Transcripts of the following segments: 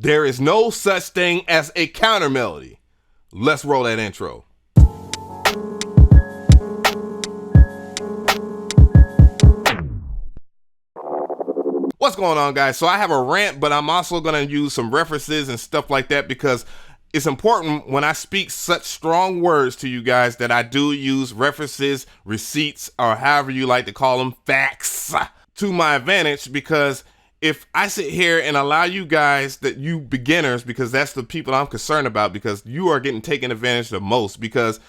There is no such thing as a counter melody. Let's roll that intro. What's going on, guys? So I have a rant, but I'm also going to use some references and stuff like that because it's important when I speak such strong words to you guys that I do use references, receipts, or however you like to call them, facts, to my advantage. Because if I sit here and allow you guys, that you beginners, because that's the people I'm concerned about, because you are getting taken advantage of the most, because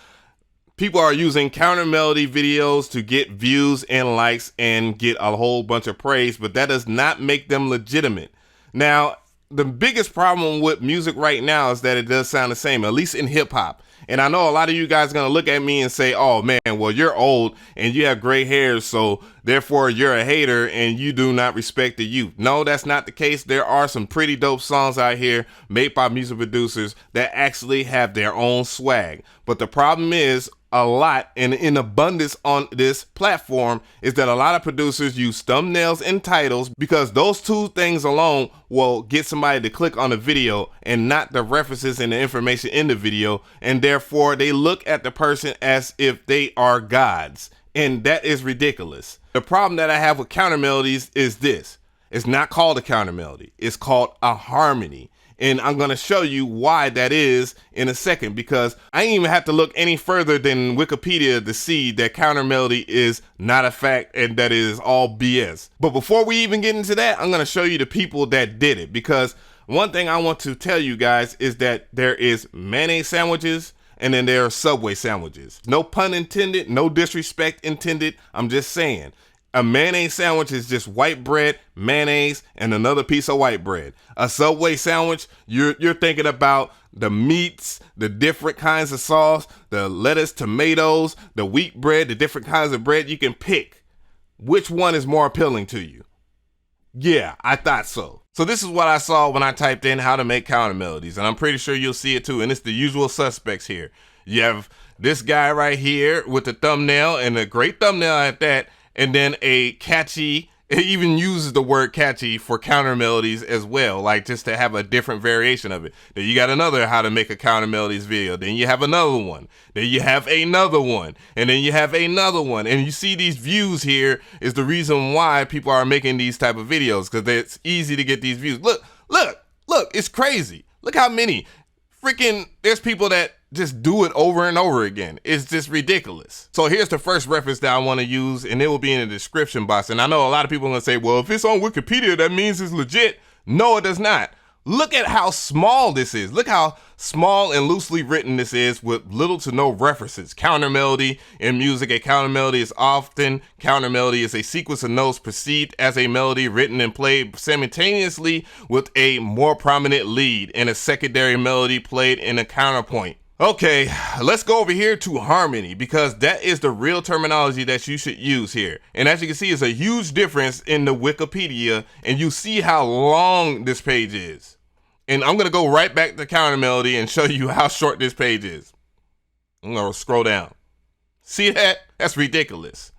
people are using counter melody videos to get views and likes and get a whole bunch of praise, but that does not make them legitimate. Now, the biggest problem with music right now is that it does sound the same, at least in hip hop. And I know a lot of you guys are going to look at me and say, oh man, well, you're old and you have gray hairs, so therefore you're a hater and you do not respect the youth. No, that's not the case. There are some pretty dope songs out here made by music producers that actually have their own swag. But the problem is, a lot and in abundance on this platform is that a lot of producers use thumbnails and titles because those two things alone will get somebody to click on the video and not the references and the information in the video, and therefore they look at the person as if they are gods, and that is ridiculous. The problem that I have with counter melodies is this: it's not called a counter melody, it's called a harmony. And I'm going to show you why that is in a second, because I ain't even have to look any further than Wikipedia to see that counter melody is not a fact and that it is all BS. But before we even get into that, I'm going to show you the people that did it, because one thing I want to tell you guys is that there is mayonnaise sandwiches and then there are Subway sandwiches. No pun intended, no disrespect intended. I'm just saying. A mayonnaise sandwich is just white bread, mayonnaise, and another piece of white bread. A Subway sandwich, you're thinking about the meats, the different kinds of sauce, the lettuce, tomatoes, the wheat bread, the different kinds of bread you can pick. Which one is more appealing to you? Yeah, I thought so. So this is what I saw when I typed in how to make counter melodies, and I'm pretty sure you'll see it too, and it's the usual suspects here. You have this guy right here with the thumbnail, and a great thumbnail at that, and then a catchy, it even uses the word catchy for counter melodies as well, like just to have a different variation of it. Then you got another how to make a counter melodies video. Then you have another one. Then you have another one. And then you have another one. And you see these views here is the reason why people are making these type of videos, because it's easy to get these views. Look, it's crazy. Look how many. Freaking, there's people that just do it over and over again. It's just ridiculous. So here's the first reference that I want to use, and it will be in the description box. And I know a lot of people are going to say, well, if it's on Wikipedia, that means it's legit. No, it does not. Look at how small this is. Look how small and loosely written this is with little to no references. Counter melody in music, a counter melody is often, counter melody is a sequence of notes perceived as a melody written and played simultaneously with a more prominent lead and a secondary melody played in a counterpoint. Okay, let's go over here to harmony, because that is the real terminology that you should use here. And as you can see, it's a huge difference in the Wikipedia, and you see how long this page is. And I'm going to go right back to counter melody and show you how short this page is. I'm going to scroll down. See that? That's ridiculous.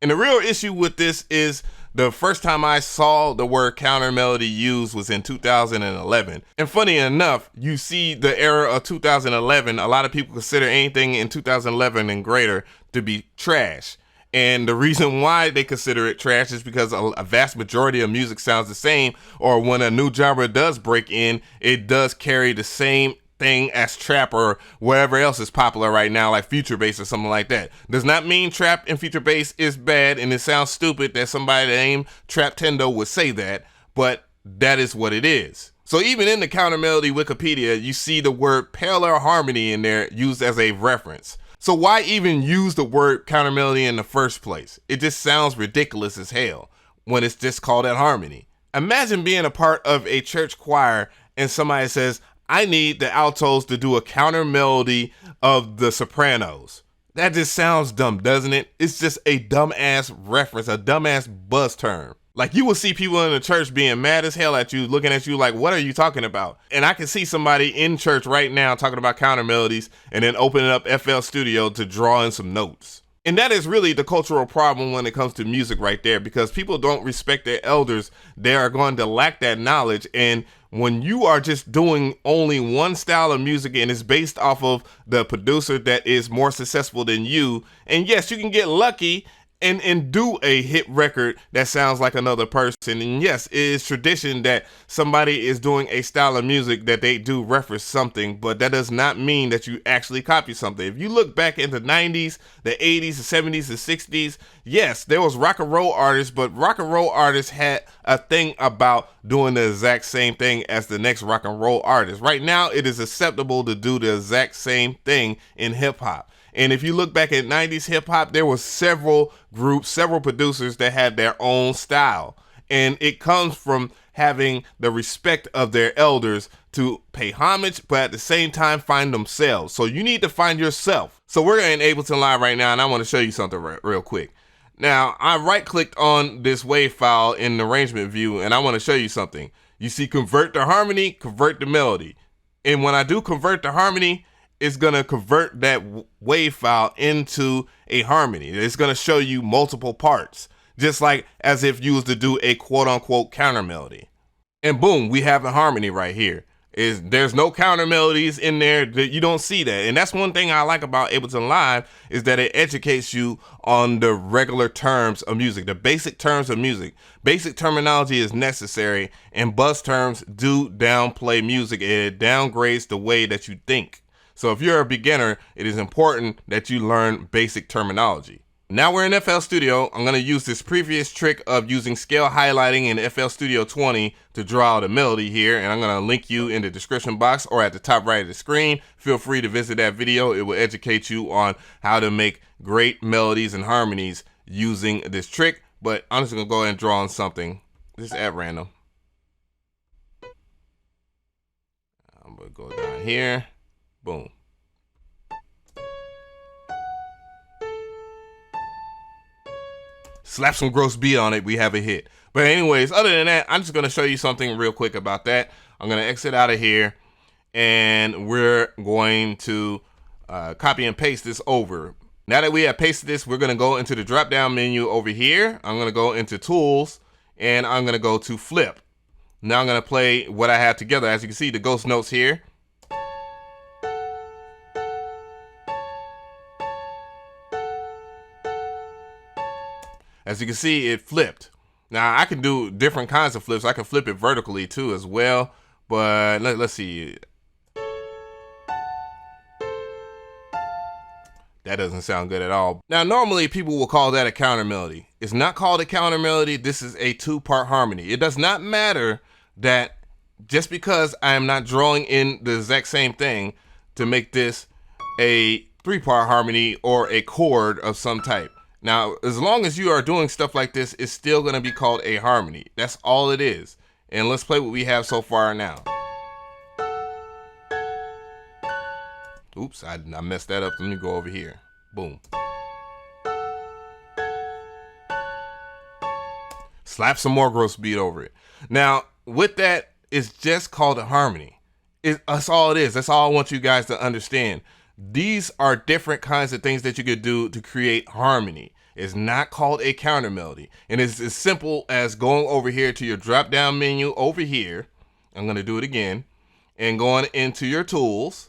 And the real issue with this is the first time I saw the word counter melody used was in 2011. And funny enough, you see the era of 2011, a lot of people consider anything in 2011 and greater to be trash. And the reason why they consider it trash is because a vast majority of music sounds the same, or when a new genre does break in, it does carry the same thing as trap or whatever else is popular right now, like future bass or something like that. Does not mean trap and future bass is bad, and it sounds stupid that somebody named Trap Tendo would say that, but that is what it is. So even in the counter melody Wikipedia, you see the word parallel harmony in there used as a reference. So why even use the word counter melody in the first place? It just sounds ridiculous as hell when it's just called a harmony. Imagine being a part of a church choir and somebody says, I need the altos to do a counter melody of the sopranos. That just sounds dumb, doesn't it? It's just a dumbass reference, a dumbass buzz term. Like, you will see people in the church being mad as hell at you, looking at you like, what are you talking about? And I can see somebody in church right now talking about counter melodies and then opening up FL Studio to draw in some notes. And that is really the cultural problem when it comes to music right there, because people don't respect their elders. They are going to lack that knowledge. And When you are just doing only one style of music and it's based off of the producer that is more successful than you, and yes, you can get lucky and do a hit record that sounds like another person. And yes, it is tradition that somebody is doing a style of music that they do reference something, but that does not mean that you actually copy something. If you look back in the 90s, the 80s, the 70s, the 60s, yes, there was rock and roll artists, but rock and roll artists had a thing about doing the exact same thing as the next rock and roll artist. Right now, it is acceptable to do the exact same thing in hip hop. And if you look back at 90s hip hop, there were several groups, several producers that had their own style. And it comes from having the respect of their elders to pay homage, but at the same time find themselves. So you need to find yourself. So we're in Ableton Live right now, and I want to show you something real quick. Now, I right-clicked on this WAV file in the arrangement view, and I want to show you something. You see convert to harmony, convert to melody. And when I do convert to harmony, it's going to convert that WAV file into a harmony. It's going to show you multiple parts, just like as if you was to do a quote-unquote counter melody. And boom, we have a harmony right here. There's no counter melodies in there. You don't see that. And that's one thing I like about Ableton Live, is that it educates you on the regular terms of music, the basic terms of music. Basic terminology is necessary, and buzz terms do downplay music. It downgrades the way that you think. So if you're a beginner, it is important that you learn basic terminology. Now we're in FL Studio. I'm going to use this previous trick of using scale highlighting in FL Studio 20 to draw out a melody here. And I'm going to link you in the description box or at the top right of the screen. Feel free to visit that video. It will educate you on how to make great melodies and harmonies using this trick. But I'm just going to go ahead and draw on something just at random. I'm going to go down here. Boom. Slap some gross beat on it, we have a hit. But anyways, other than that, I'm just going to show you something real quick about that. I'm going to exit out of here, and we're going to copy and paste this over. Now that we have pasted this, we're going to go into the drop down menu over here. I'm going to go into tools, and I'm going to go to flip. Now I'm going to play what I have together. As you can see, the ghost notes here. As you can see, it flipped. Now I can do different kinds of flips. I can flip it vertically too as well, but let's see. That doesn't sound good at all. Now normally people will call that a counter melody. It's not called a counter melody. This is a two-part harmony. It does not matter that just because I am not drawing in the exact same thing to make this a three-part harmony or a chord of some type. Now, as long as you are doing stuff like this, it's still going to be called a harmony. That's all it is. And let's play what we have so far now. Oops, I messed that up. Let me go over here. Boom. Slap some more gross beat over it. Now, with that, it's just called a harmony. That's all it is. That's all I want you guys to understand. These are different kinds of things that you could do to create harmony. It's not called a counter melody. And it's as simple as going over here to your drop down menu over here. I'm going to do it again. And going into your tools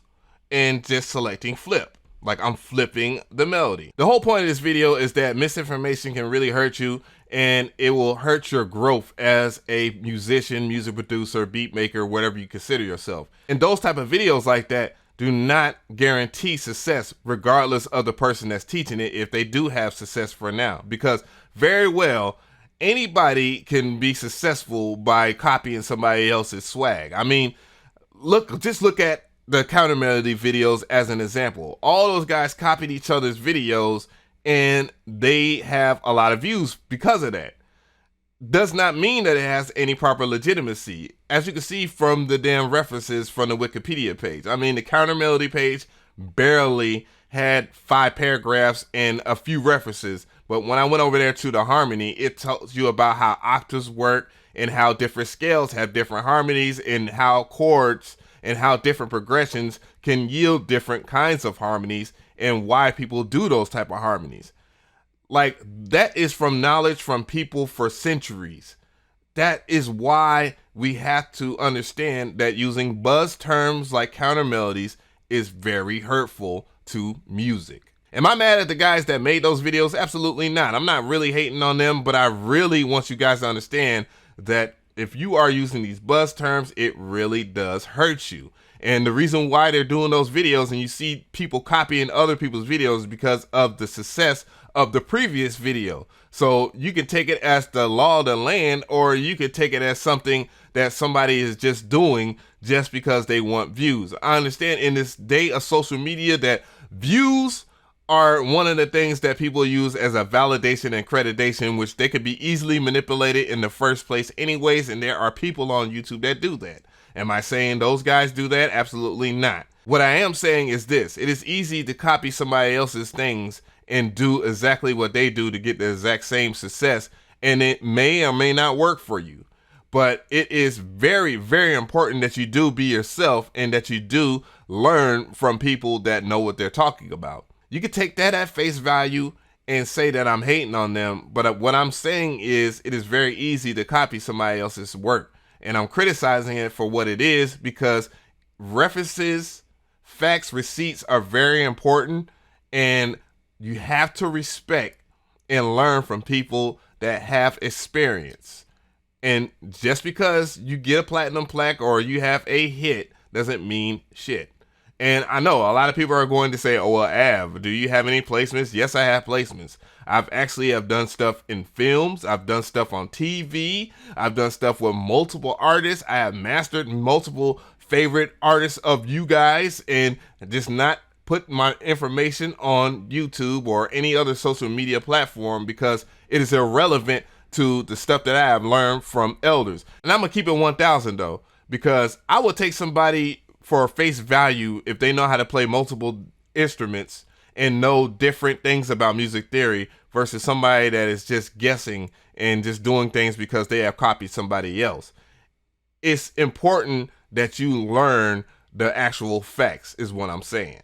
and just selecting flip. Like I'm flipping the melody. The whole point of this video is that misinformation can really hurt you, and it will hurt your growth as a musician, music producer, beat maker, whatever you consider yourself. And those type of videos like that do not guarantee success regardless of the person that's teaching it, if they do have success for now. Because very well, anybody can be successful by copying somebody else's swag. I mean, just look at the Countermelody videos as an example. All those guys copied each other's videos, and they have a lot of views because of that. Does not mean that it has any proper legitimacy, as you can see from the damn references from the Wikipedia page. I mean, the Countermelody page barely had 5 paragraphs and a few references, but when I went over there to the harmony, it tells you about how octaves work and how different scales have different harmonies, and how chords and how different progressions can yield different kinds of harmonies, and why people do those type of harmonies. Like, that is from knowledge from people for centuries. That is why we have to understand that using buzz terms like counter melodies is very hurtful to music. Am I mad at the guys that made those videos? Absolutely not. I'm not really hating on them, but I really want you guys to understand that if you are using these buzz terms, it really does hurt you. And the reason why they're doing those videos and you see people copying other people's videos is because of the success of the previous video. So you can take it as the law of the land, or you could take it as something that somebody is just doing just because they want views. I understand in this day of social media that views are one of the things that people use as a validation and accreditation, which they could be easily manipulated in the first place anyways, and there are people on YouTube that do that. Am I saying those guys do that? Absolutely not. What I am saying is this: it is easy to copy somebody else's things and do exactly what they do to get the exact same success, and it may or may not work for you. But it is very, very important that you do be yourself and that you do learn from people that know what they're talking about. You can take that at face value and say that I'm hating on them, but what I'm saying is it is very easy to copy somebody else's work, and I'm criticizing it for what it is because references, facts, receipts are very important, and you have to respect and learn from people that have experience. And just because you get a platinum plaque or you have a hit doesn't mean shit. And I know a lot of people are going to say, oh, well, Av, do you have any placements? Yes, I have placements. I've actually have done stuff in films. I've done stuff on TV. I've done stuff with multiple artists. I have mastered multiple favorite artists of you guys, and just not put my information on YouTube or any other social media platform because it is irrelevant to the stuff that I have learned from elders. And I'm gonna keep it 1,000 though, because I would take somebody for face value if they know how to play multiple instruments and know different things about music theory versus somebody that is just guessing and just doing things because they have copied somebody else. It's important that you learn the actual facts is what I'm saying.